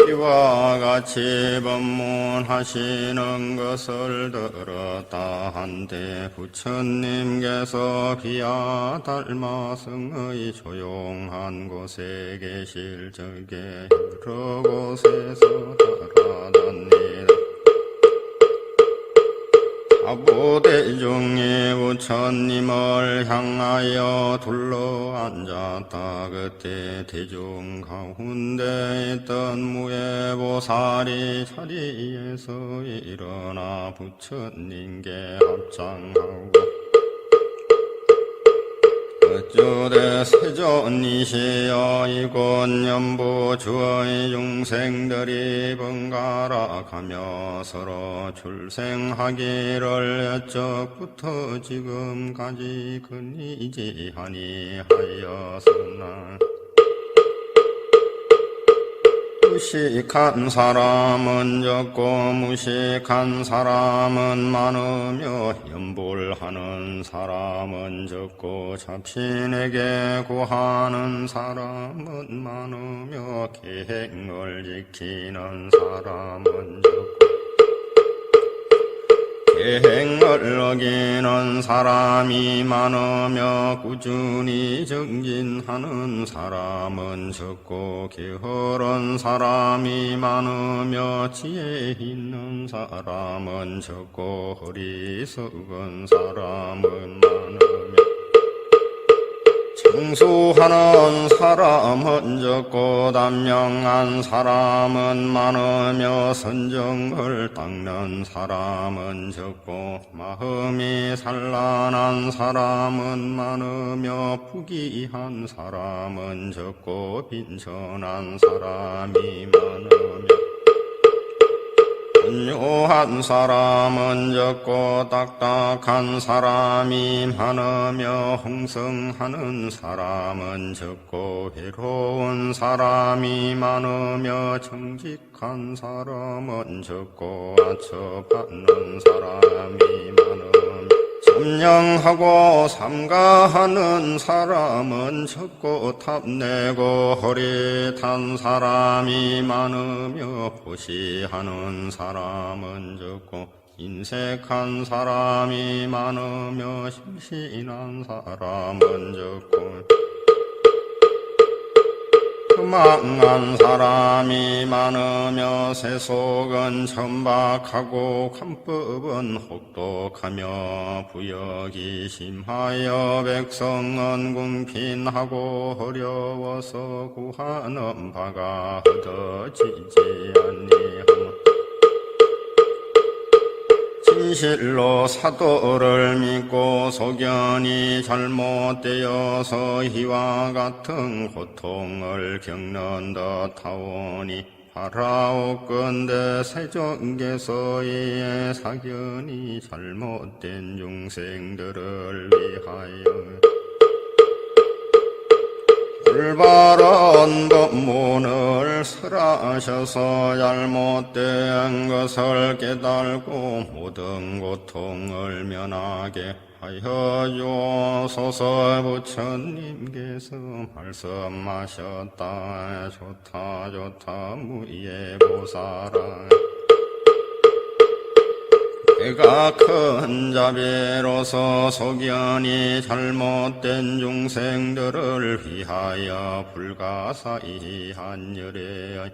이와 같이 법문하시는 것을 들었다 한데 부처님께서 비와 달마승의 조용한 곳에 계실 적에 여러 곳에서 달아답니다. 아부대중이 부처님을 향하여 둘러앉았다. 그때 대중 가운데 있던 무예보살이 자리에서 일어나 부처님께 합장하고 어쩌되 세존이시여 이곳 연부 주의 중생들이 번갈아 가며 서로 출생하기를 여적부터 지금까지 근이지하니 하여서나 무식한 사람은 적고 무식한 사람은 많으며 염불하는 사람은 적고 잡신에게 구하는 사람은 많으며 계행을 지키는 사람은 적고 계행을 어기는 사람이 많으며 꾸준히 정진하는 사람은 적고 게으른 사람이 많으며 지혜 있는 사람은 적고 어리석은 사람은 많으며 청수하는 사람은 적고 단명한 사람은 많으며 선정을 닦는 사람은 적고 마음이 산란한 사람은 많으며 부귀한 사람은 적고 빈천한 사람이 많으며 온유한 사람은 적고 딱딱한 사람이 많으며 홍성하는 사람은 적고 외로운 사람이 많으며 정직한 사람은 적고 아처받는 사람이 많으며 점령하고 삼가하는 사람은 적고 탑내고 허릿한 사람이 많으며 보시하는 사람은 적고 인색한 사람이 많으며 심신한 사람은 적고 망한 사람이 많으며 세속은 천박하고 관법은 혹독하며 부역이 심하여 백성은 궁핍하고 어려워서 구하는 바가 얻어지지 아니하며 진실로 사도를 믿고 소견이 잘못되어서 이와 같은 고통을 겪는 듯하오니 바라옵건대 세존께서 이의 사견이 잘못된 중생들을 위하여 올바른 법문을 설하셔서 잘못된 것을 깨달고 모든 고통을 면하게 하여 주옵소서. 부처님께서 말씀하셨다. 좋다 무예보살아 내가 큰 자비로서 소견이 잘못된 중생들을 위하여 불가사의한 열애의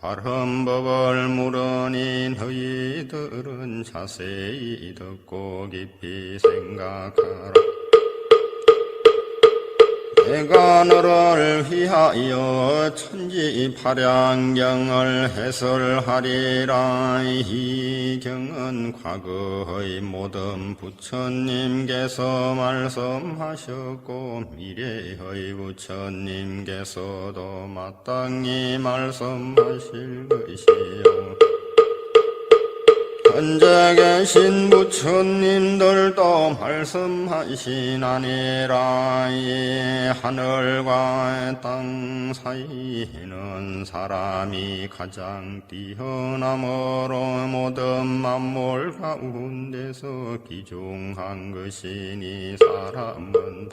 바른 법을 물으니 너희들은 자세히 듣고 깊이 생각하라. 내가 너를 위하여 천지파량경을 해설하리라. 이 경은 과거의 모든 부처님께서 말씀하셨고 미래의 부처님께서도 마땅히 말씀하실 것이요 현재 계신 부처님들도 말씀하시나니라. 이 하늘과 땅 사이에는 사람이 가장 뛰어남으로 모든 만물 가운데서 귀중한 것이니 사람은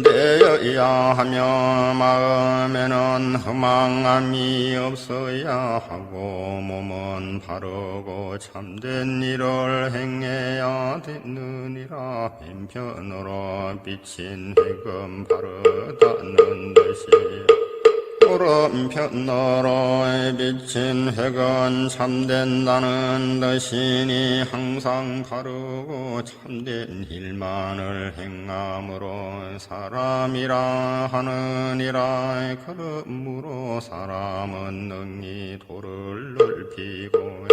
되어야 하며 마음에는 허망함이 없어야 하고 몸은 바르고 참된 일을 행해야 되느니라. 왼편으로 비친 해금 바르다는 뜻이야. 오른편으로 비친 획은 참된다는 뜻이니 항상 바르고 참된 일만을 행함으로 사람이라 하느니라. 그러므로 사람은 능히 도를 넓히고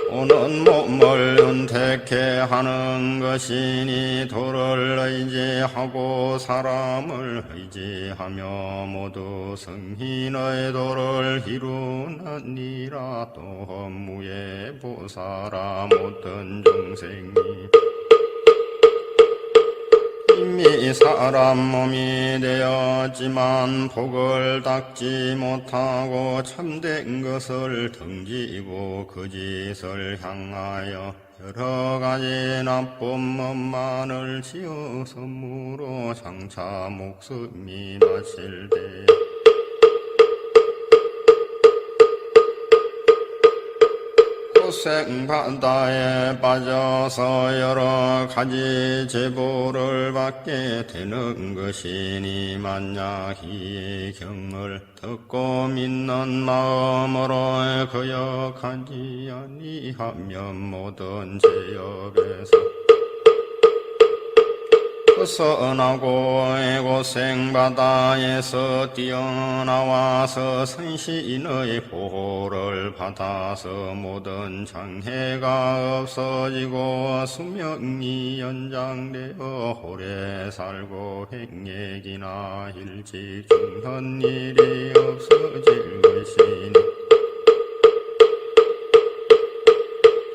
오는 몸을 은택해 하는 것이니 도를 의지하고 사람을 의지하며 모두 성인의 도를 이루느니라. 또 무에 보살아 모든 중생이 이미 사람 몸이 되었지만 복을 닦지 못하고 참된 것을 등지고 거짓을 향하여 여러 가지 나쁜 법만을 지었으므로 장차 목숨이 마칠 때 고생바다에 빠져서 여러 가지 제보를 받게 되는 것이니 만약 이 경을 듣고 믿는 마음으로 거역하지 아니하면 모든 죄업에서 벗어나고 고생바다에서 뛰어나와서 선신의 보호를 받아서 모든 장애가 없어지고 수명이 연장되어 오래 살고 행액이나 일찍 죽는 일이 없어질 것이니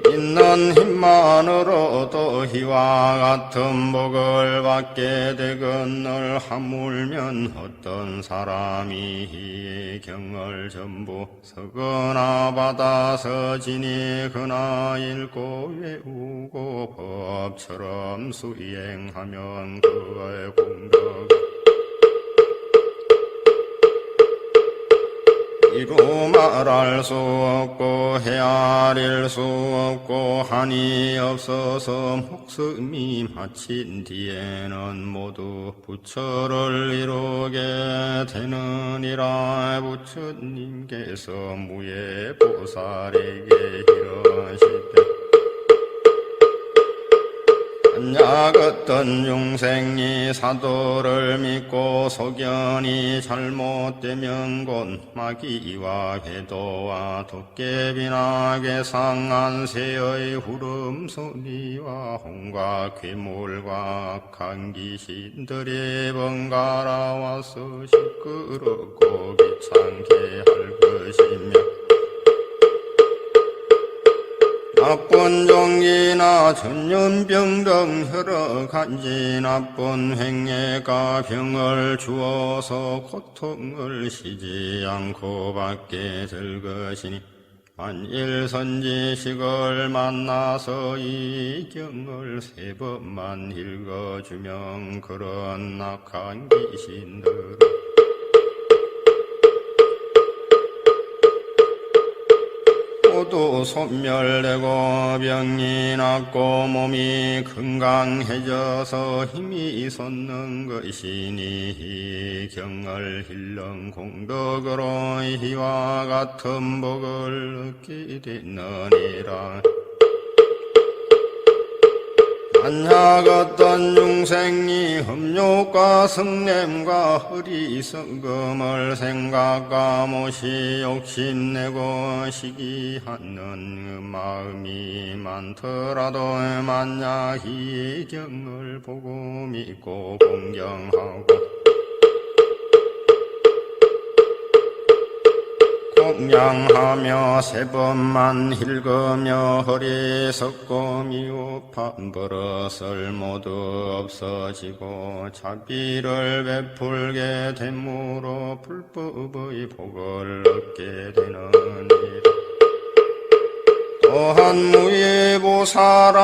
있는 힘만으로도 이와 같은 복을 받게 되거늘 하물며 어떤 사람이 이 경을 전부 서거나 받아서 지니 그나 읽고 외우고 법처럼 수행하면 그의 공덕 이루 말할 수 없고 헤아릴 수 없고 한이 없어서 목숨이 마친 뒤에는 모두 부처를 이루게 되느니라. 부처님께서 무예 보살에게 이르시되 만약 어떤 중생이 사도를 믿고 소견이 잘못되면 곧 마귀와 궤도와 도깨비나 괴상한 새의 울음소리와 홍과 괴물과 악한 귀신들이 번갈아 와서 시끄럽고 귀찮게 할 것이며 나쁜 종기나 전염병 등 여러 가지 나쁜 행해가 병을 주어서 고통을 쉬지 않고 받게 될 것이니 만일 선지식을 만나서 이 경을 3번만 읽어주면 그런 악한 귀신들은 모두 소멸되고 병이 낫고 몸이 건강해져서 힘이 솟는 것이니 이 경을 읽는 공덕으로 이와 같은 복을 얻게 되느니라. 만약 어떤 중생이 흠욕과 성냄과 허리성금을 생각과 못이 욕심내고 시기하는 마음이 많더라도 만약 이 경을 보고 믿고 공경하고 공양하며 3번만 읽으며 허리석고 미흡한 버릇을 모두 없어지고 자비를 베풀게 되므로 불법의 복을 얻게 되느니라. 또한 무예보사라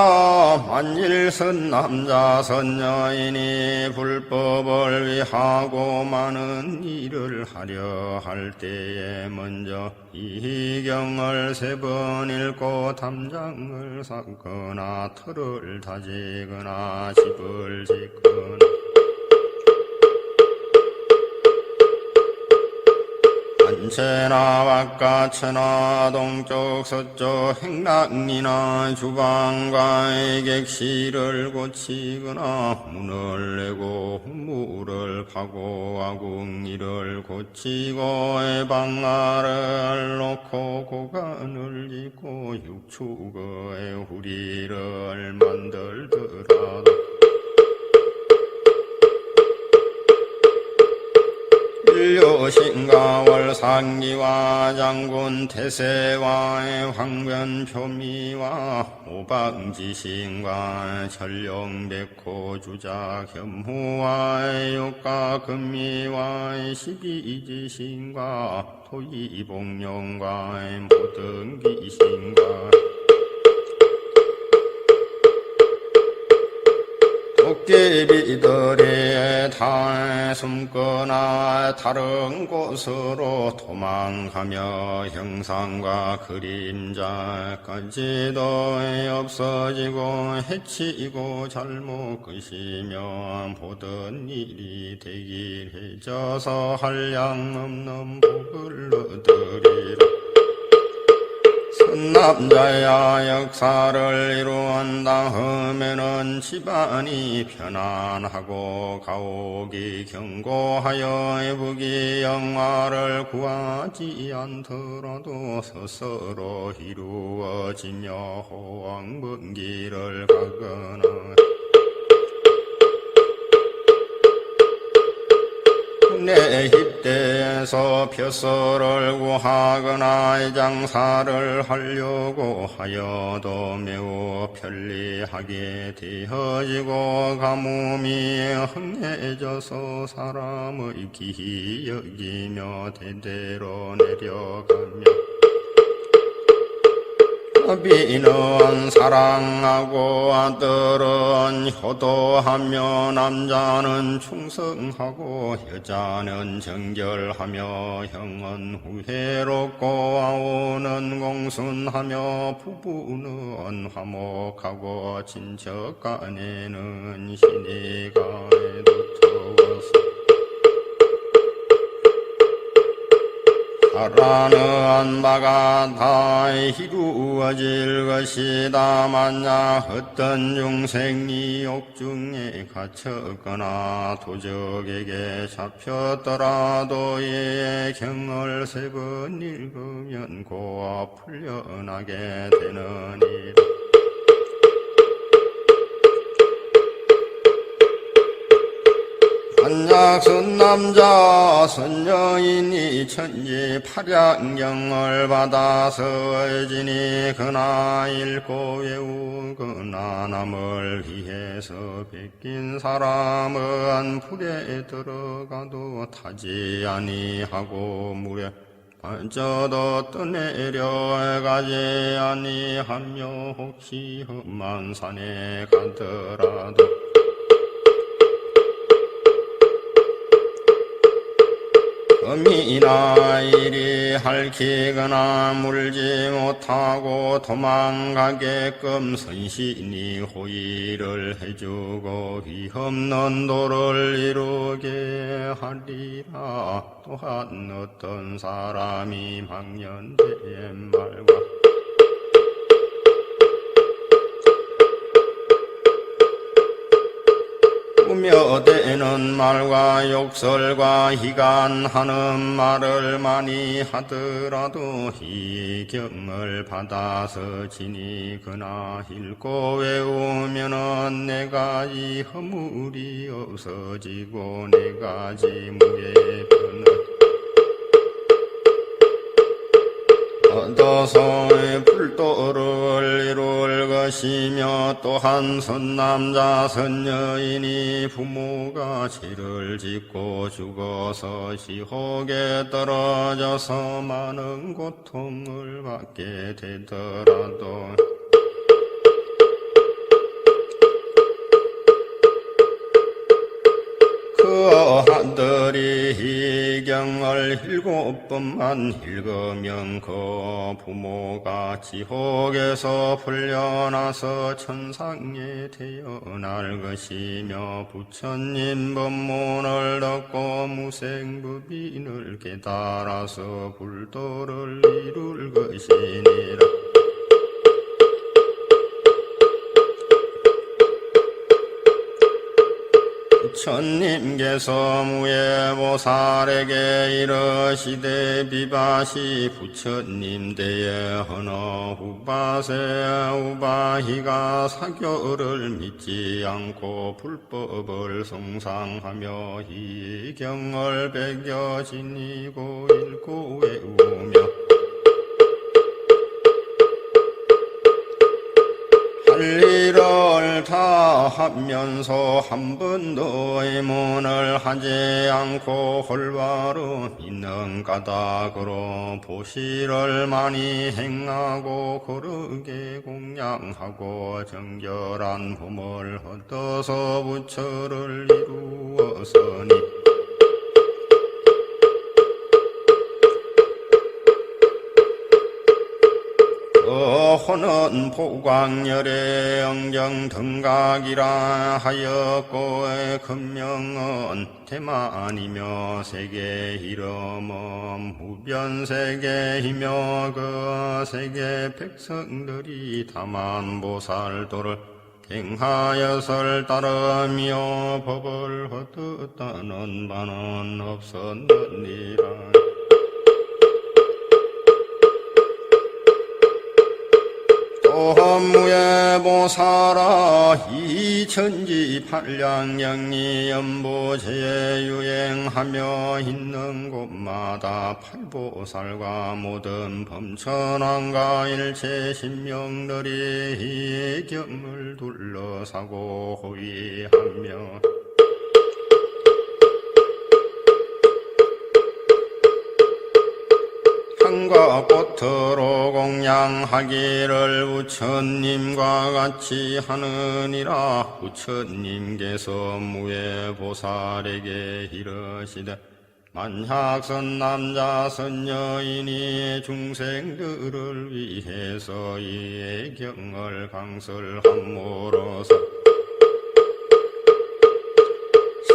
만일 선남자 선여인이 불법을 위하고 많은 일을 하려 할 때에 먼저 이경을 3번 읽고 담장을 쌓거나 터를 다지거나 집을 짓거나 안채나 바깥채나 동쪽 서쪽 행랑이나 주방과의 객실을 고치거나 문을 내고 문을 파고 아궁이를 고치고 방아를 놓고 고간을 짓고 육축의 후리를 만들더라도 일요신가 월상기와 장군 태세와의 황변표미와 오방지신과 전령백호 주작 현무와의 육가금미와의 십이지신과 토이봉룡과의 모든 귀신과 도깨비들이 다 숨거나 다른 곳으로 도망가며 형상과 그림자까지도 없어지고 해치고 잘못 끄시며 보던 일이 대길해져서 한량없는 복을 얻으리라. 선남자야 역사를 이루은 다음에는 집안이 편안하고 가옥이 견고하여 부귀 영화를 구하지 않더라도 스스로 이루어지며 호황먼 길을 가거나 내 입대에서 벼슬을 구하거나 장사를 하려고 하여도 매우 편리하게 되어지고 가뭄이 흥해져서 사람의 기히 여기며 대대로 내려가며 비는 사랑하고 아들은 효도하며 남자는 충성하고 여자는 정결하며 형은 후회롭고 아우는 공순하며 부부는 화목하고 친척 간에는 신의가 두터워서 바라는 바가 다 이루어질 것이다. 만약 어떤 중생이 옥중에 갇혔거나 도적에게 잡혔더라도 이의 경을 3번 읽으면 곧 풀려나게 되느니라. 만약 선남자 선여인이 천지 팔양경을 받아서 지니 그나 읽고 외우거나 남을 위해서 베낀 사람은 불에 들어가도 타지 아니하고 물에 빠져도 떠내려가지 아니하며 혹시 험한 산에 가더라도 금이나 일이 핥히거나 물지 못하고 도망가게끔 선신이 호의를 해주고 위없는 도를 이루게 하리라. 또한 어떤 사람이 망연된 말과 꾸며대는 말과 욕설과 희간하는 말을 많이 하더라도 이 경을 받아서 지니 그나 읽고 외우면은 4가지 허물이 없어지고 4가지 무의 변을 얻어서 불도를 이룰 것이며 또한 선남자 선여인이 부모가 죄를 짓고 죽어서 지옥에 떨어져서 많은 고통을 받게 되더라도 그 아들이 이 경을 7번만 읽으면 그 부모가 지옥에서 풀려나서 천상에 태어날 것이며 부처님 법문을 듣고 무생부빈을 깨달아서 불도를 이룰 것이니라. 부처님께서 무예보살에게 이르시되 비바시 부처님 대에 헌어 후바세 우바희가 사교를 믿지 않고 불법을 숭상하며 이 경을 배겨 지니고 읽고 외우며 할 일을 다 하면서 한 번도 의문을 하지 않고 올바로 믿는 까닭으로 보시를 많이 행하고 거룩에 공양하고 정결한 봄을 얻어서 부처를 이루었으니 호는 보광열의 영정 등각이라 하였고 금명은 대만이며 세계 이름은 무변세계이며 그 세계 백성들이 다만보살도를 갱하여설 따르며 법을 얻었다는 바는 없었느니라. 무예보살아 이천지 팔량영리 연보제에 유행하며 있는 곳마다 팔보살과 모든 범천왕과 일체 신명들이 이 경을 둘러싸고 호위하며 향과 꽃으로 공양하기를 부처님과 같이 하느니라. 부처님께서 무예보살에게 이르시되 만약 선남자 선여인이 중생들을 위해서 이 경을 강설함으로써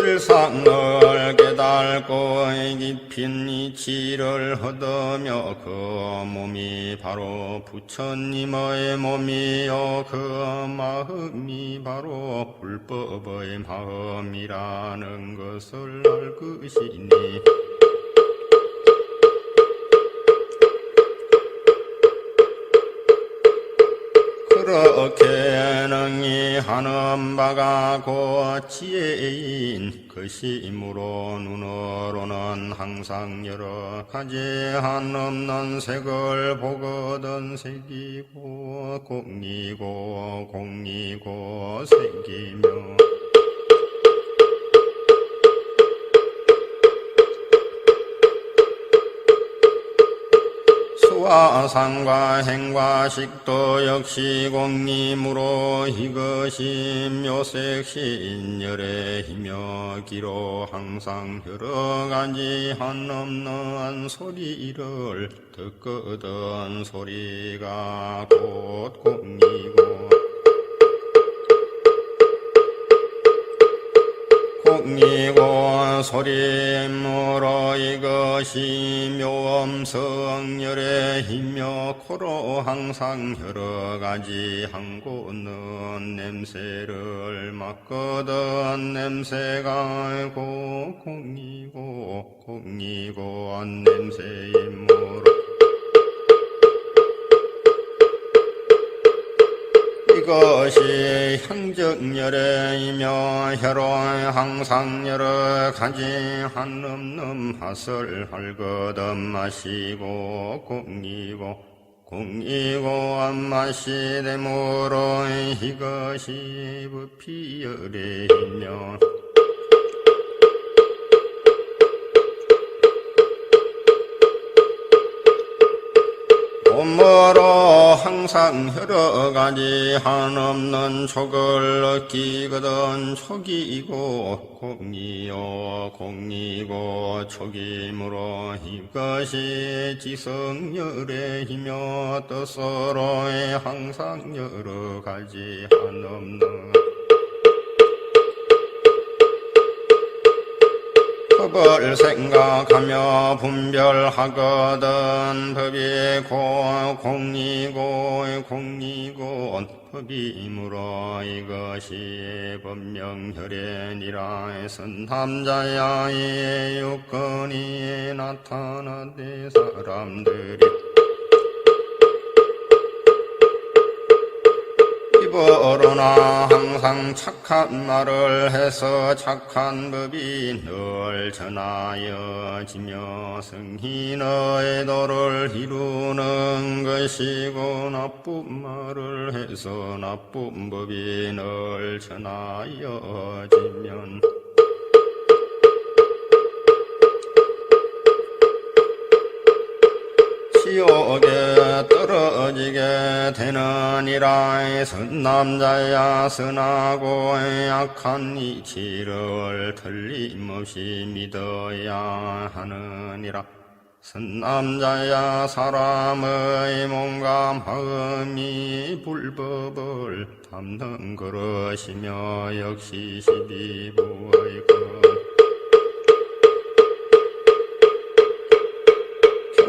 실상을 깨달고 깊은 이치를 얻으며 그 몸이 바로 부처님의 몸이요 그 마음이 바로 불법의 마음이라는 것을 알 것이니 그렇게 능히하는 바가 곧 지혜인 것이므로 눈으로는 항상 여러 가지 한없는 색을 보거든 색이고 공이고 공이고 색이며 수화상과 행과 식도 역시 공림으로 이것이 묘색신열의 힘여 기로 항상 여러가지 한없는 소리를 듣거든 소리가 곧 공이고 공이고 소리므로 이것이 묘엄성열의 힘며 코로 항상 여러가지 한곳은 냄새를 맡거든 냄새가 고 공이고 공이고 냄새이므로 이것이 향정열애이며 혀로 항상 여러 가지 한없는 맛을 헐거든 마시고 공이고 공이고 안마시 대모로 이것이 부피열이며 몸으로 항상 여러 가지 한없는 촉을 얻기거든 촉이고 공이요 공이고 촉이므로 이것이 지성열의 힘이며 뜻으로의 항상 여러 가지 한없는 법을 생각하며 분별하거든 법이 공이고 공이고 법이므로 이것이 법명혈연이라 선탐자야의 요건이 나타나되 사람들이 입으로나 항상 착한 말을 해서 착한 법이 늘 전하여지며 성희의 도를 이루는 것이고 나쁜 말을 해서 나쁜 법이 늘 전하여지면 지옥에 떨어지게 되느니라. 선남자야 선하고 악한 이치를 틀림없이 믿어야 하느니라. 선남자야 사람의 몸과 마음이 불법을 담는 것이며 역시 12부의 것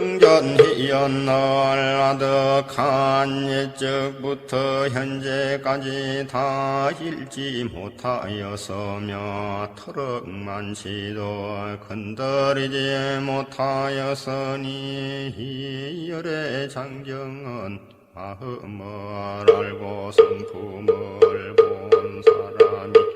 경전희연날 아득한 옛적부터 현재까지 다 읽지 못하였으며 터럭만치도 건드리지 못하였으니 이 열의 장경은 마음을 알고 성품을 본 사람이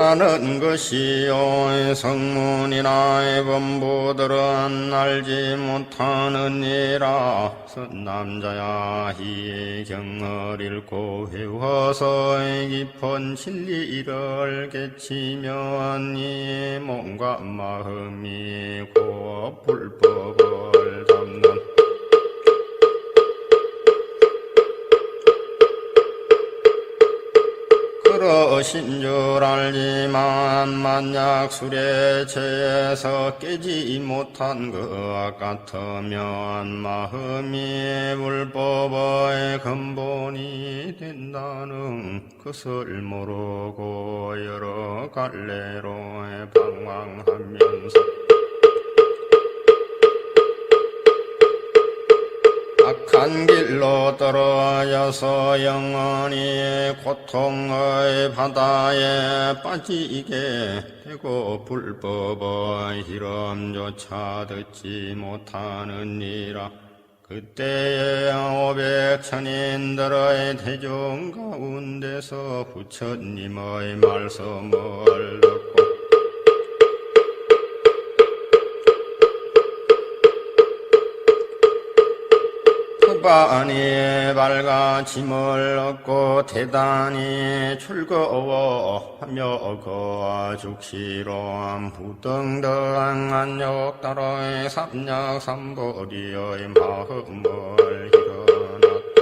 아는 것이요 성문이나 범부들은 알지 못하느니라. 선남자야 이 경을 읽고 외워서 깊은 진리를 깨치면 이 몸과 마음이 곧 불법을 담는 그러신 줄 알지만 만약 술에 취해서 깨지 못한 것 같으면 마음이 불법의 근본이 된다는 것을 모르고 여러 갈래로 방황하면서 악한 길로 떨어져서 영원히 고통의 바다에 빠지게 되고 불법의 이름조차 듣지 못하느니라. 그때에 500천인들의 대중 가운데서 부처님의 말씀을 듣고 후반이 밝아 짐을 얻고 대단히 즐거워하며 그 죽시로 부등등한 역다로의 삼약삼보리의 마음을 일어났다.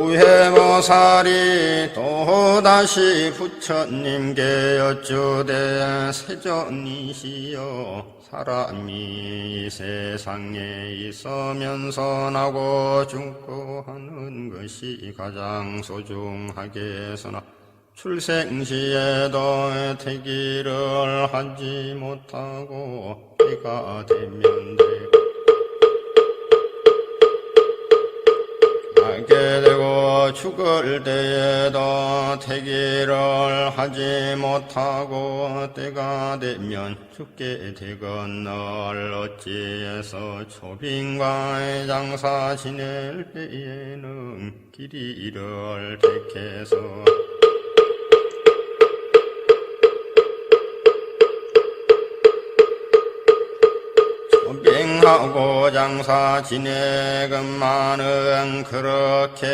우회보살이 또다시 부처님께 여쭈되 세존이시여 사람이 세상에 있으면서 나고 죽고 하는 것이 가장 소중하겠으나 출생시에도 태기를 하지 못하고 때가 되면 하게 되고 죽을 때에도 태기를 하지 못하고 때가 되면 죽게 되거늘 어찌해서 초빙과의 장사 지낼 때에는 길이를 택해서 초빙하고 장사 지내건만은 그렇게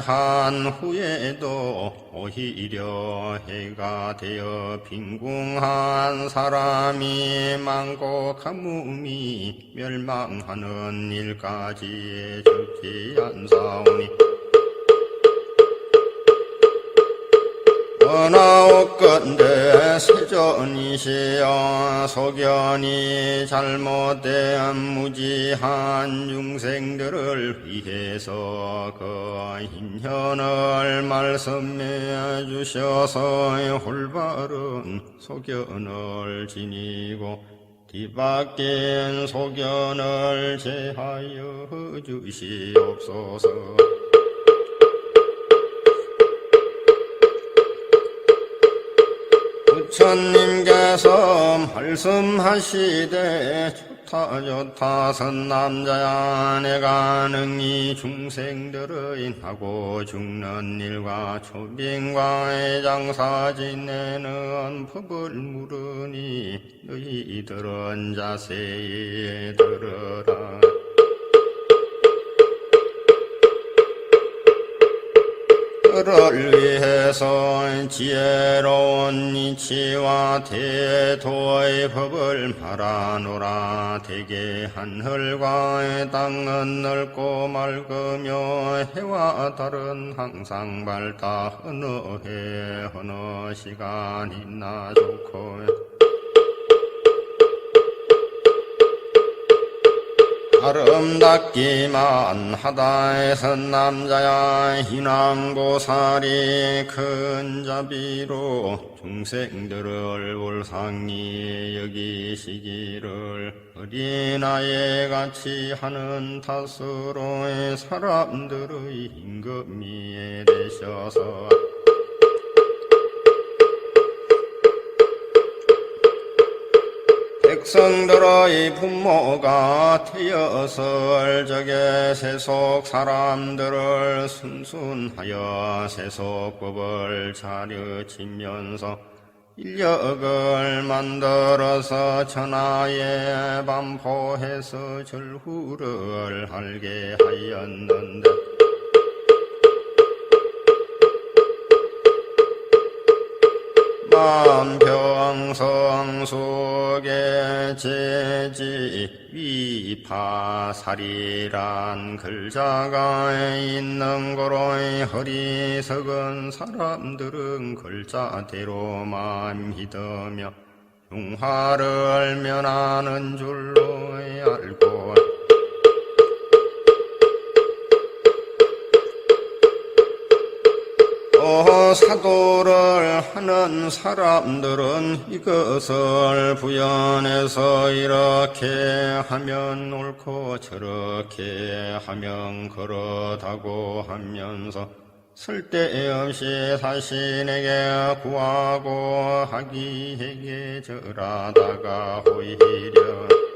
한 후에도 오히려 해가 되어 빈궁한 사람이 많고 가뭄이 멸망하는 일까지 적지 않사오니 나옵건대 세존이시여 소견이 잘못된 무지한 중생들을 위해서 그 인현을 말씀해 주셔서 올바른 소견을 지니고 뒤바뀐 소견을 제하여 주시옵소서. 부처님께서 말씀하시되 좋다 선남자야 내가 능히 중생들의 나고 죽는 일과 초빙과의 장사 지내는 법을 물으니 너희들은 자세히 들으라. 그를 위해서 지혜로운 이치와 대도의 법을 말하노라. 대개 하늘과 땅은 넓고 맑으며 해와 달은 항상 밝다. 어느 해 어느 시간이나 좋고 아름답기만 하다 선남자야 인왕보살이 큰 자비로 중생들을 불쌍히 여기시기를 어린아이 같이 하는 탓으로 사람들의 임금이 되셔서 백성들의 부모가 되었을 적에 세속 사람들을 순순하여 세속법을 차려지면서 인력을 만들어서 천하에 반포해서 절후를 알게 하였는데 만평성 속에 제지 위파살이란 글자가 있는 거로 어리석은 사람들은 글자대로만 믿으며 흉화를 면하는 줄로 알고 사도를 하는 사람들은 이것을 부연해서 이렇게 하면 옳고 저렇게 하면 그렇다고 하면서 쓸데없이 자신에게 구하고 하기에게 절하다가 오히려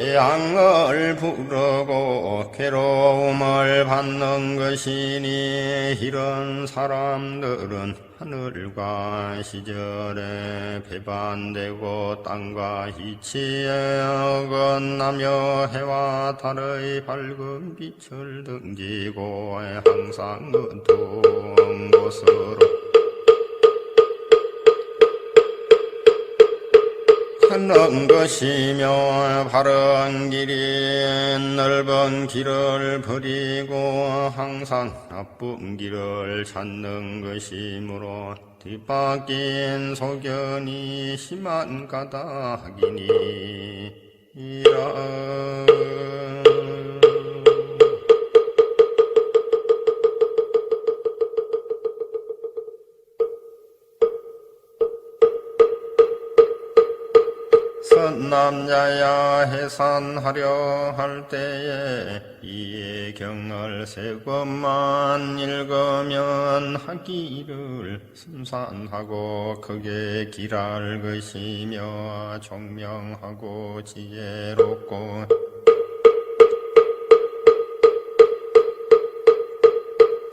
재앙을 부르고 괴로움을 받는 것이니 이런 사람들은 하늘과 시절에 배반되고 땅과 이치에 어긋나며 해와 달의 밝은 빛을 등지고 항상 어두운 곳으로 하는 것이며 바른 길이 넓은 길을 버리고 항상 나쁜 길을 찾는 것이므로 뒤바뀐 소견이 심한 까닭이니라. 선남자야 해산하려 할 때에 이 경을 세 권만 읽으면 하기를 심산하고 크게 길할 것이며 총명하고 지혜롭고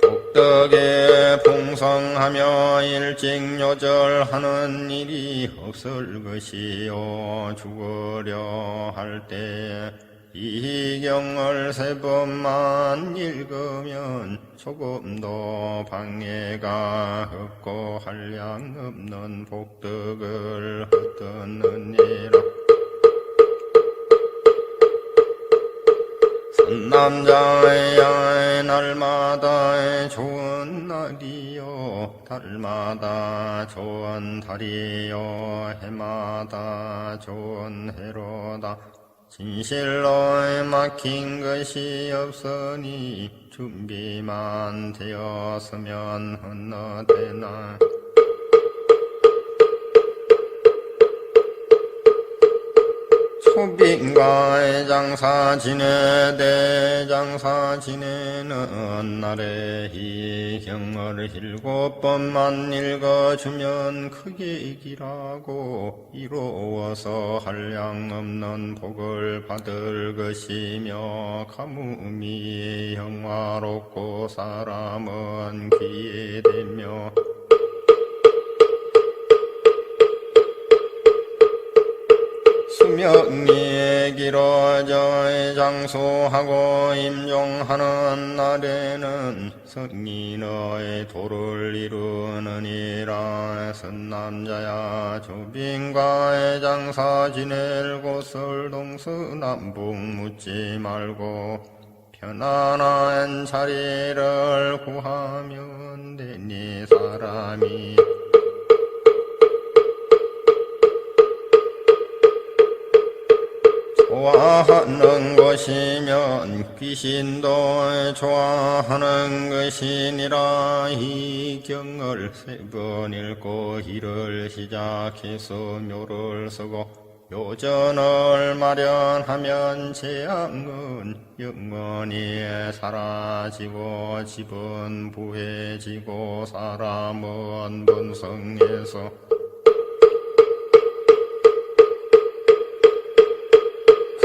복덕에 풍성하며 일직요절하는 일이 없을 것이요 죽으려 할 때에 이 경을 세 번만 읽으면 조금도 방해가 없고 한량 없는 복덕을 얻느니라. 남자의 날마다 좋은 날이요 달마다 좋은 달이요 해마다 좋은 해로다. 진실로 막힌 것이 없으니 준비만 되었으면 어느 때나 소빈가의 장사 지내 대장사 지내는 날에 이 경을 7번만 읽어주면 크게 길하고 이로워서 한량 없는 복을 받을 것이며 가뭄이 영화롭고 사람은 귀에 대며 수명이 길어져 장수하고 임종하는 날에는 성인의 도를 이루느니라. 선남자야 조빈과의 장사 지낼 곳을 동서남북 묻지 말고 편안한 자리를 구하면 되니 사람이 좋아하는 것이면 귀신도 좋아하는 것이니라. 이 경을 3번 읽고 일을 시작해서 묘를 쓰고 묘전을 마련하면 재앙은 영원히 사라지고 집은 부해지고 사람은 번성해서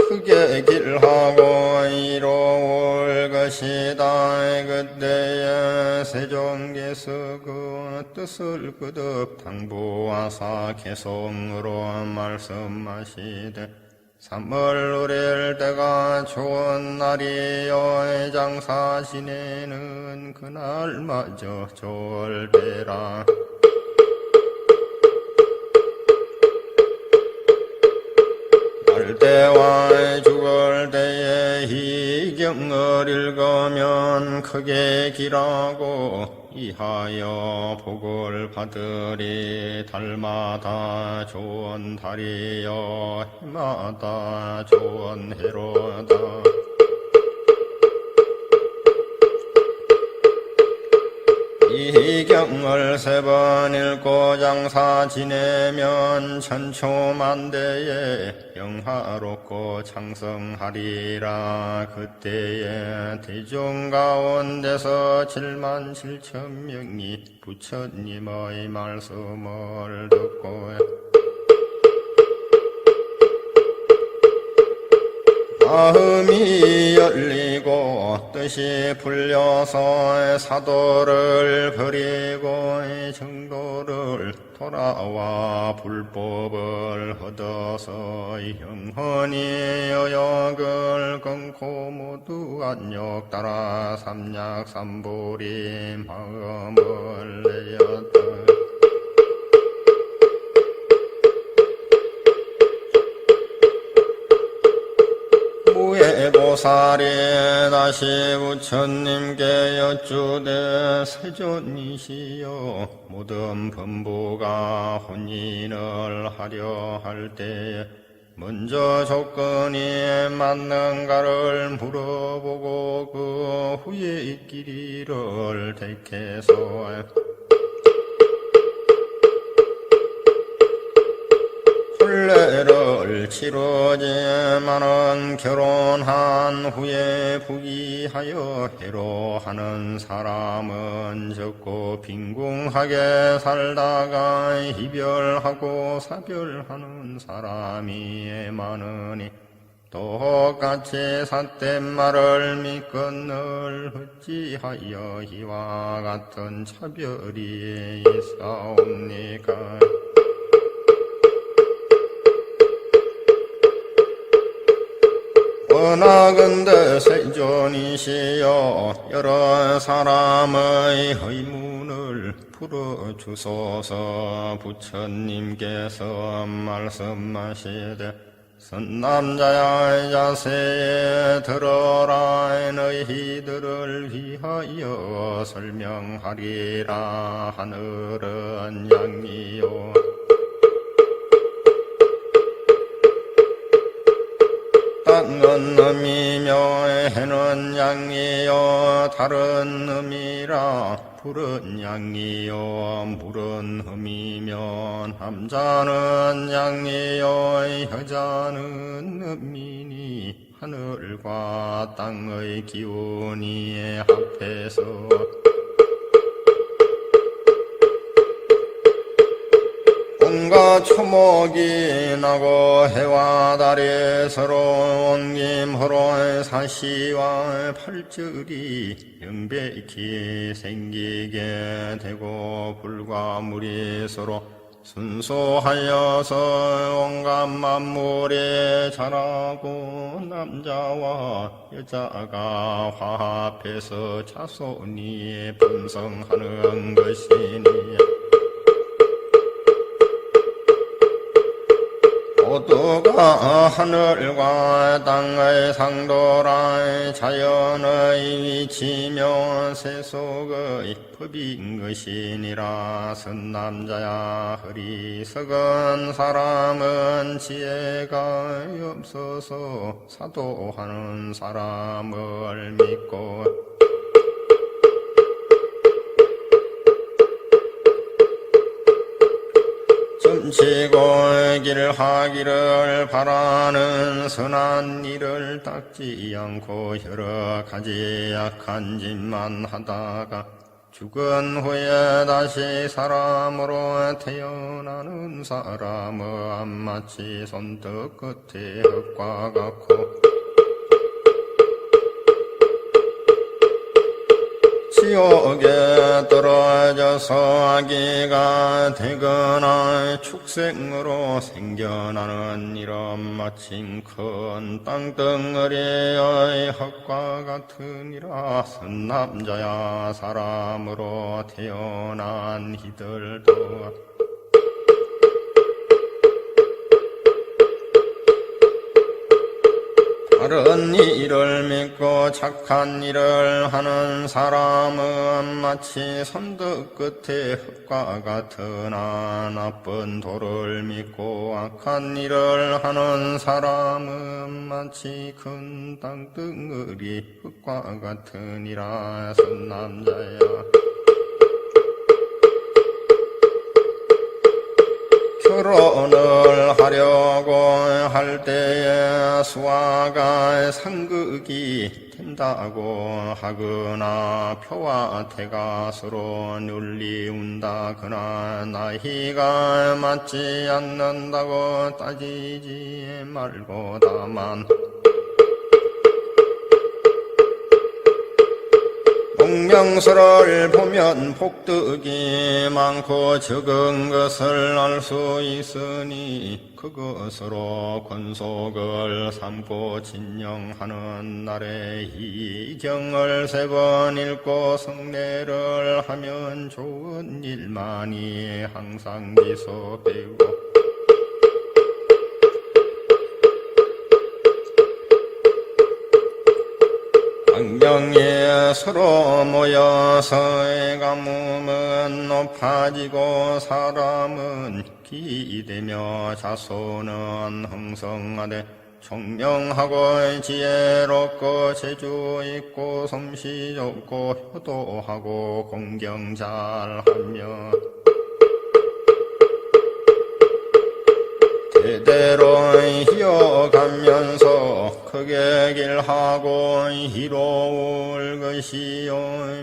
크게 길하고 이로울 것이다. 그때에 세종께서 그 뜻을 거듭 당부하사 개성으로 말씀하시되 3월 우릴 때가 좋은 날이요 장사 지내는 그날마저 좋을 때라. 살 때와 죽을 때에 이 경을 읽으면 크게 길하고 이하여 복을 받으리. 달마다 좋은 달이요 해마다 좋은 해로다. 이 경을 3번 읽고 장사 지내면 천초만대에 영화롭고 창성하리라. 그때에 대중 가운데서 7만 7천 명이 부처님의 말씀을 듣고 마음이 열리고 뜻이 풀려서 사도를 버리고 정도를 돌아와 불법을 얻어서 영원히 여역을 끊고 모두 안욕 따라 삼약삼보리 마음을 내었다. 무예보살이 다시 부처님께 여쭈되 세존이시여 모든 범부가 혼인을 하려 할 때에 먼저 조건이 맞는가를 물어보고 그 후에 이 길이를 택해서 婚례를 치르지만은 결혼한 후에 부귀하여 해로하는 사람은 적고 빈궁하게 살다가 이별하고 사별하는 사람이 많으니 똑같이 삿된 말을 믿건을 어찌하여 이와 같은 차별이 있사옵니까? 원하건대 세존이시여 여러 사람의 의문을 풀어주소서. 부처님께서 말씀하시되 선남자야 자세에 들어라. 너희들을 위하여 설명하리라. 하늘은 양이요 땅은 음이며 해는 양이요 다른 음이라. 불은 양이요 물은 음이며 남자는 양이요 여자는 음이니 하늘과 땅의 기운이 합해서 온갖 초목이 나고 해와 달이 서로 옮김으로 사시와 팔절이 영백히 생기게 되고 불과 물이 서로 순수하여서 온갖 만물이 자라고 남자와 여자가 화합해서 자손이 번성하는 것이니 모두가 하늘과 땅의 상도라. 자연의 위치며 세속의 법인 것이니라. 선남자야 어리석은 사람은 지혜가 없어서 사도하는 사람을 믿고 점치고 길하기를 바라는 선한 일을 닦지 않고 여러 가지 악한 짓만 하다가 죽은 후에 다시 사람으로 태어나는 사람은 마치 손톱 끝의 흙과 같고 지옥에 떨어져서 아기가 되거나 축생으로 생겨나는 이런 마침 큰 땅덩어리의 흙과 같으니라. 선남자야 사람으로 태어난 이들도 바른 일을 믿고 착한 일을 하는 사람은 마치 손톱 끝의 흙과 같으나 나쁜 도를 믿고 악한 일을 하는 사람은 마치 큰 땅덩어리 흙과 같으니라. 선남자야 결혼을 하려고 할 때에 수화가 상극이 된다고 하거나 표와 태가 서로 눌리운다거나 나이가 맞지 않는다고 따지지 말고 다만 공명서를 보면 복덕이 많고 적은 것을 알 수 있으니 그것으로 권속을 삼고 진영하는 날에 이 경을 3번 읽고 성례를 하면 좋은 일만이 항상 지속되고 안경에 서로 모여서 가뭄은 높아지고 사람은 기되며 자손은 흥성하되 총명하고 지혜롭고 재주 있고 솜씨 좋고 효도하고 공경 잘하며 대대로 이어가면서 크게 길하고 이로울 것이요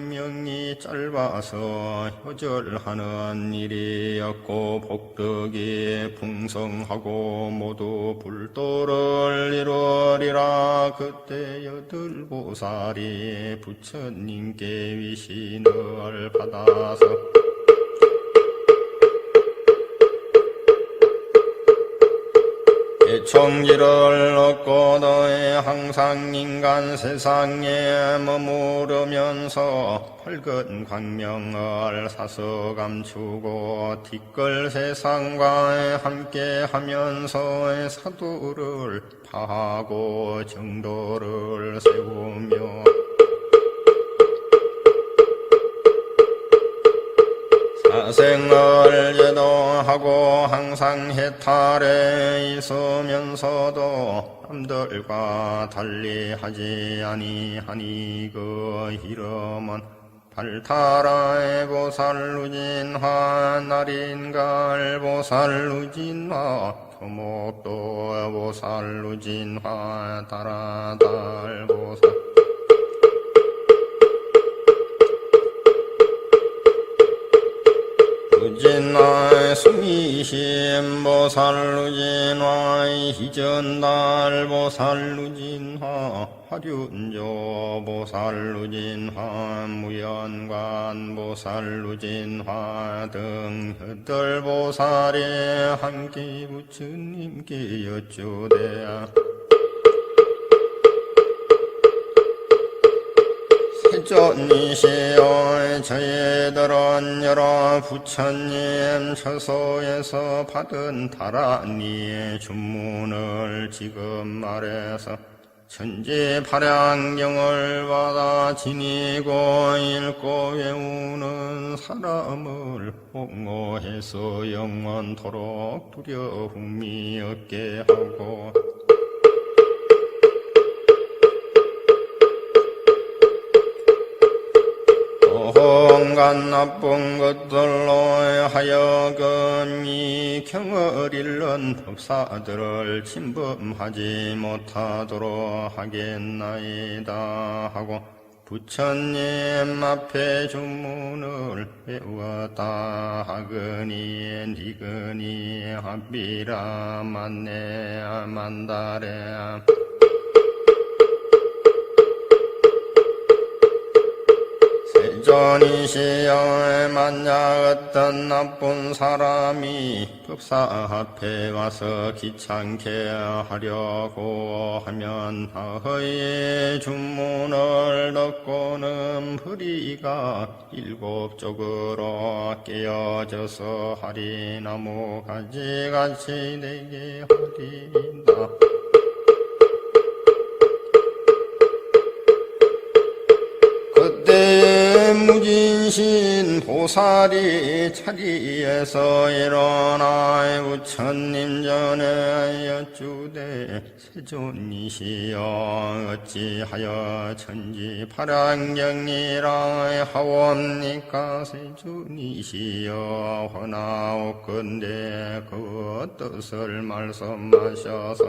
명이 짧아서 효절하는 일이었고 복덕이 풍성하고 모두 불도를 이루리라. 그때 여덟보살이 부처님께 위신을 받아서 청지를 얻고 너의 항상 인간 세상에 머무르면서 밝은 광명을 사서 감추고 뒷걸 세상과 함께 하면서 사도를 파하고 정도를 세우며 사생을 제도하고 항상 해탈에 있으면서도 남들과 달리하지 아니하니 그 이름은 발타라의 보살루진화, 나린갈 보살루진화, 토목도 보살루진화, 다라달 보살 루진화, 수미심 보살루진화, 희전달 보살루진화, 화륜조 보살루진화, 무연관 보살루진화 등 여덟 보살이 함께 부처님께 여쭈되 세존이시여 저희들은 여러 부처님 처소에서 받은 다라니의 주문을 지금 말해서 천지발양경을 받아 지니고 읽고 외우는 사람을 옹호해서 영원토록 두려움이 없게 하고 온갖 나쁜 것들로 하여금 이 경을 잃는 법사들을 침범하지 못하도록 하겠나이다 하고 부처님 앞에 주문을 외웠다 하거니 니거니 합비라 만네 만다레 세존이시여 만약 어떤 나쁜 사람이 법사 앞에 와서 귀찮게 하려고 하면 하의 주문을 듣고는 허리가 일곱 쪽으로 깨어져서 하리 나무 가지같이 되게 하리다. 그때 무진신 보살이 자리에서 일어나 부처님 전에 여쭈되 세존이시여 어찌하여 천지발양경이라 하옵니까. 세존이시여 허나옵건대 그 뜻을 말씀하셔서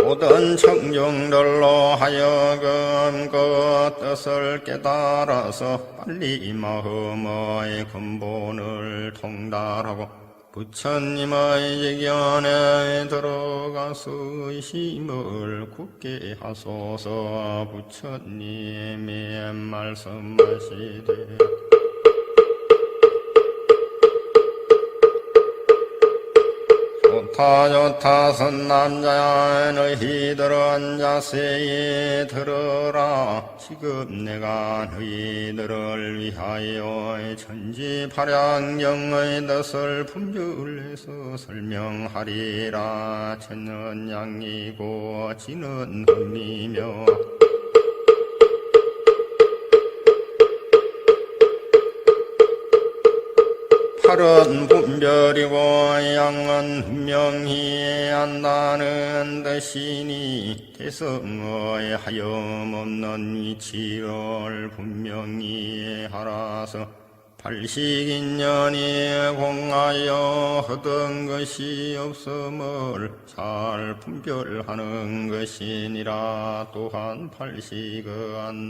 모든 청중들로 하여금 그 뜻을 깨달아서 빨리 마음의 근본을 통달하고 부처님의 직견에 들어가서 의심을 굳게 하소서. 부처님이 말씀하시되 좋다 선남자야 너희들은 자세히 들으라. 지금 내가 너희들을 위하여 천지발양경의 뜻을 품절해서 설명하리라. 천은 양이고 지는 흠이며 팔은 분별이고 양은 분명히 안다는 뜻이니 대성의 하염없는 위치를 분명히 알아서 팔식인연이 공하여 허던 것이 없음을 잘 분별하는 것이니라. 또한 팔식의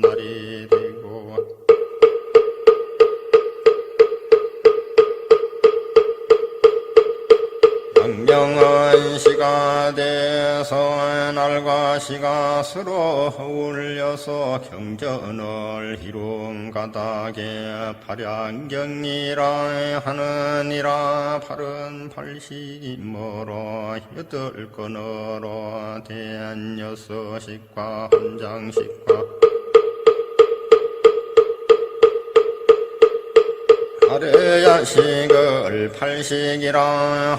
날이 되고 명은 시가 돼서 날과 시가 서로 어울려서 경전을 이룬 가닥에 발양경이라 하느니라. 팔은 팔식이 멀어 여덟 건으로 된 여섯식과 한장식과 아래야식을 팔식이라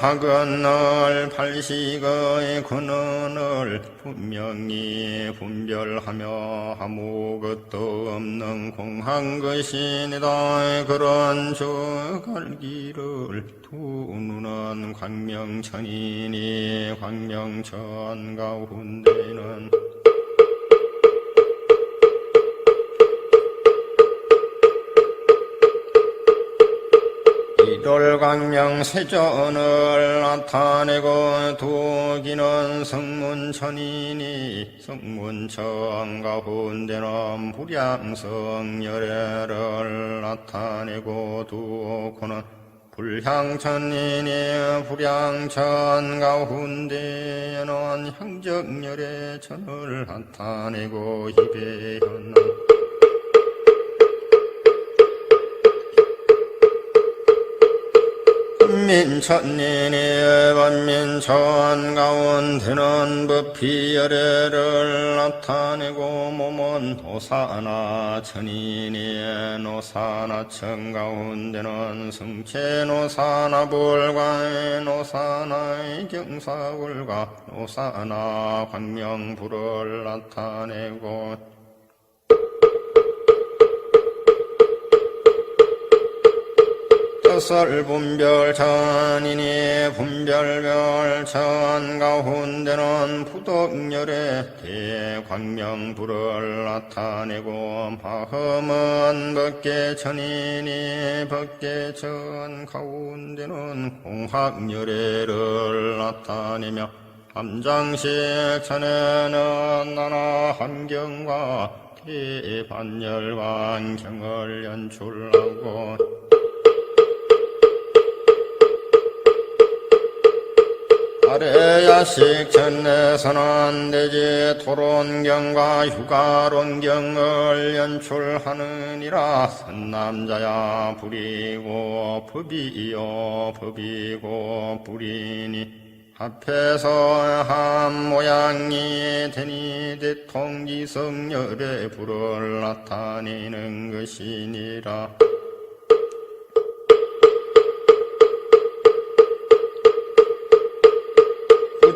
하거늘 팔식의 근원을 분명히 분별하며 아무것도 없는 공한 것이니다. 그런 저갈기를 두 눈은 광명천이니 광명천 가운데는 일월광명 세전을 나타내고 두기는 성문천이니 성문천 가운데는 불향성 열애를 나타내고 두고는 불향천이니 불향천 가운데는 향정열애 천을 나타내고 희배현은 민천이니 반민천 가운데는 법피열애를 나타내고 몸은 노사나천이니 노사나천 가운데는 성체노사나불과 노사나의 경사불과 노사나 광명불을 나타내고 설분별천이니 분별별천 가운데는 부덕열의 대광명불을 나타내고 마음은 법계천이니 법계천 가운데는 공학열애를 나타내며 함장식천에는 나나 함경과 대반열광경을 연출하고 아래야식 천내서는 대지 토론경과 휴가론경을 연출하느니라. 선남자야 불이고 법이요 법이고 불이니 앞에서 한 모양이 되니 대통기성열의 불을 나타내는 것이니라.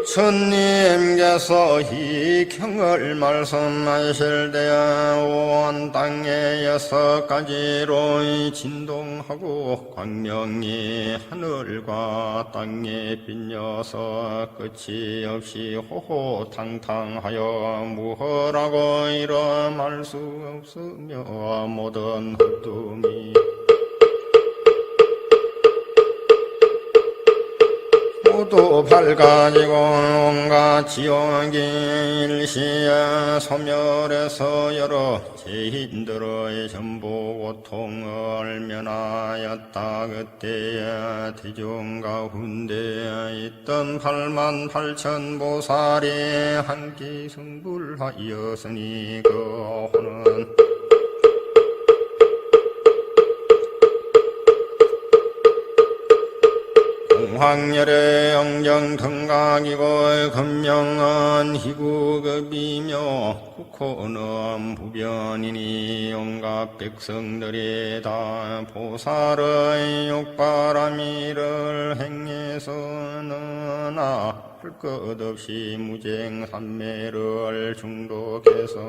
부처님께서 이 경을 말씀하실 때에 온 땅에 6가지로 진동하고 광명이 하늘과 땅에 빛녀서 끝이 없이 호호탕탕하여 무엇라고 이름할 수 없으며 모든 헛둠이 모두 밝아지고 온갖 지옥이 일시에 소멸해서 여러 죄인들의 전부 고통을 면하였다. 그때에 대중 가운데 있던 88,000보살이 한기 성불하였으니 그 호는 황열의 영정등각이고 금명은 희구급이며 국호는 부변이니 온갖 백성들이 다 보살의 욕바라미를 행해서는 할 것 없이 무쟁산매를 중독해서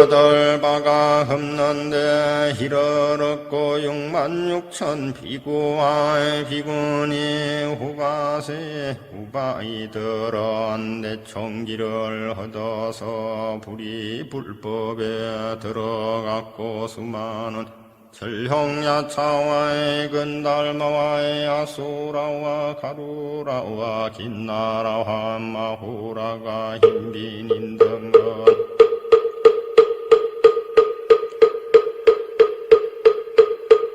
여덟 바가 없는데 희를 얻고 66,000 비구와 비구니 후바세 후바이들은 대총기를 얻어서 불이 불법에 들어갔고 수많은 철형야차와의 근달마와의 아수라와 가루라와 긴나라와 마후라가 흰빈인 등은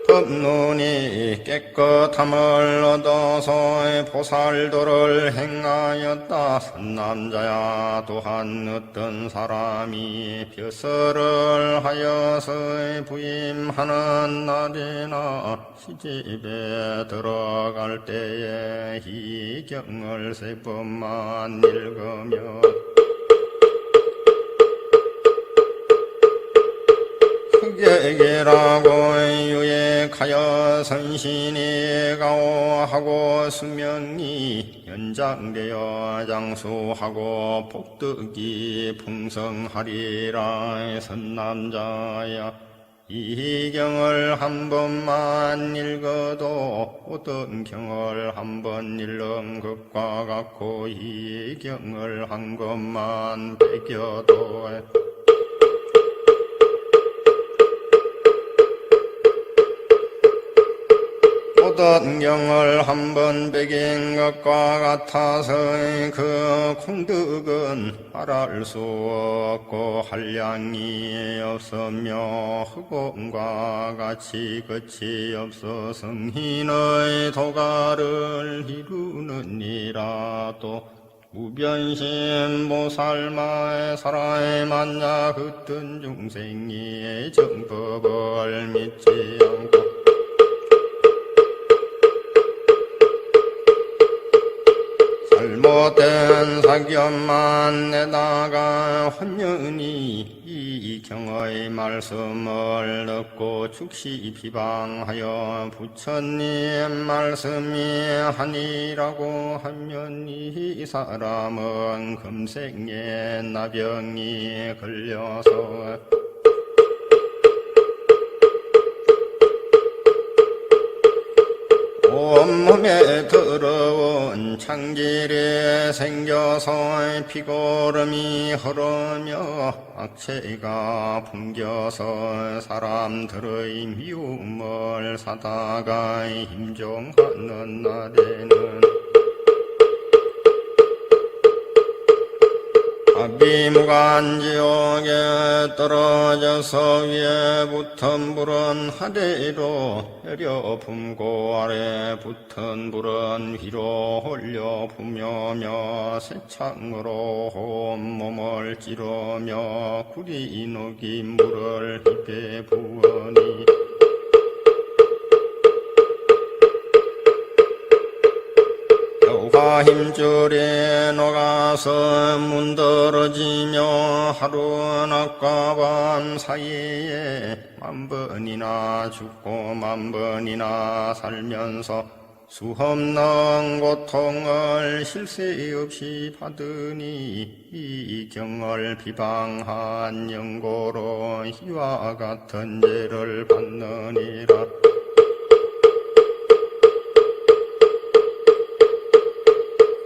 법눈이 깨끗함을 얻어서 보살도를 행하였다. 선남자야 또한 어떤 사람이 벼슬을 하여서 부임하는 날이나 시집에 들어갈 때에 희경을 3번만 읽으며 흑계기라고 유익하여 선신이 가오하고 수명이 연장되어 장수하고 복덕이 풍성하리라. 선남자야 이 경을 한 번만 읽어도 어떤 경을 한 번 읽는 것과 같고 이 경을 한 것만 베껴도 어떤 경을 한 번 베긴 것과 같아서 그 공덕은 말할 수 없고 한량이 없으며 흑원과 같이 끝이 없어 성인의 도가를 이루느니라. 또 무변심 보살마의 사라에 만나 흩은 중생이 정법을 믿지 않고 잘못된 사견만 내다가 혼연히 이 경의 말씀을 듣고 즉시 비방하여 부처님 말씀이 아니라고 하면 이 사람은 금생에 나병이 걸려서 온몸에 더러운 창질이 생겨서 피고름이 흐르며 악체가 풍겨서 사람들의 미움을 사다가 힘종하는 날에는 아비무간지옥에 떨어져서 위에 붙은 불은 아래로 내려 품고 아래 붙은 불은 위로 올려 부며며 새창으로 온몸을 찌르며 구리 녹인 물을 입에 부으니 여우가 힘줄에 녹아서 문드러지며 하루 낮과 밤 사이에 10,000번이나 죽고 10,000번이나 살면서 수없는 고통을 쉴 새 없이 받으니 이 경을 비방한 영고로 이와 같은 죄를 받느니라.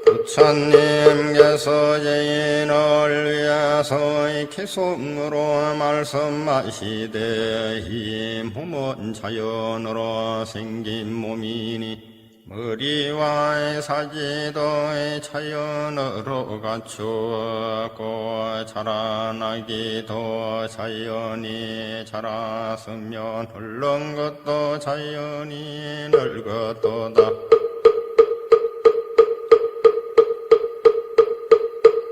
부처님께서 죄인을 위해서 개송으로 말씀하시되 이 몸은 자연으로 생긴 몸이니 머리와 사지도 자연으로 갖추었고 자라나기도 자연이 자랐으면 헐른 것도 자연이 늙었도다.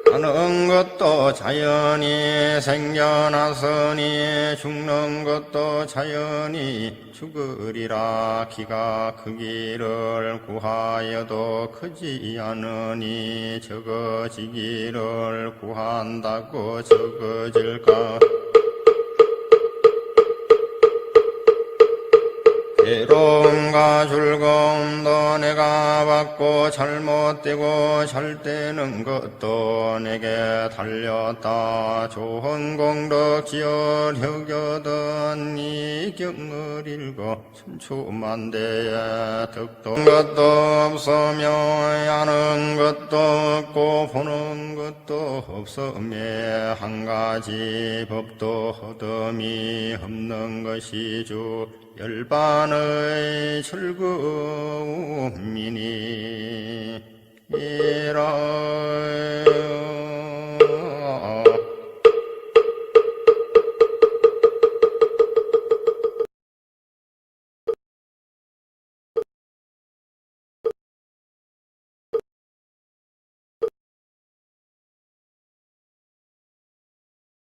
사는 것도 자연이 생겨났으니 죽는 것도 자연이 죽으리라. 기가 크기를 구하여도 크지 않으니 적어지기를 구한다고 적어질까. 괴로움과 즐거움도 내가 받고 잘못되고 잘 되는 것도 내게 달렸다. 좋은 공덕 지어력 얻은 이 경을 읽어 천추만대에 득도 것도 없으며 아는 것도 없고 보는 것도 없으며 한 가지 법도 허덤이 없는 것이 주 열반의 즐거움이니 이라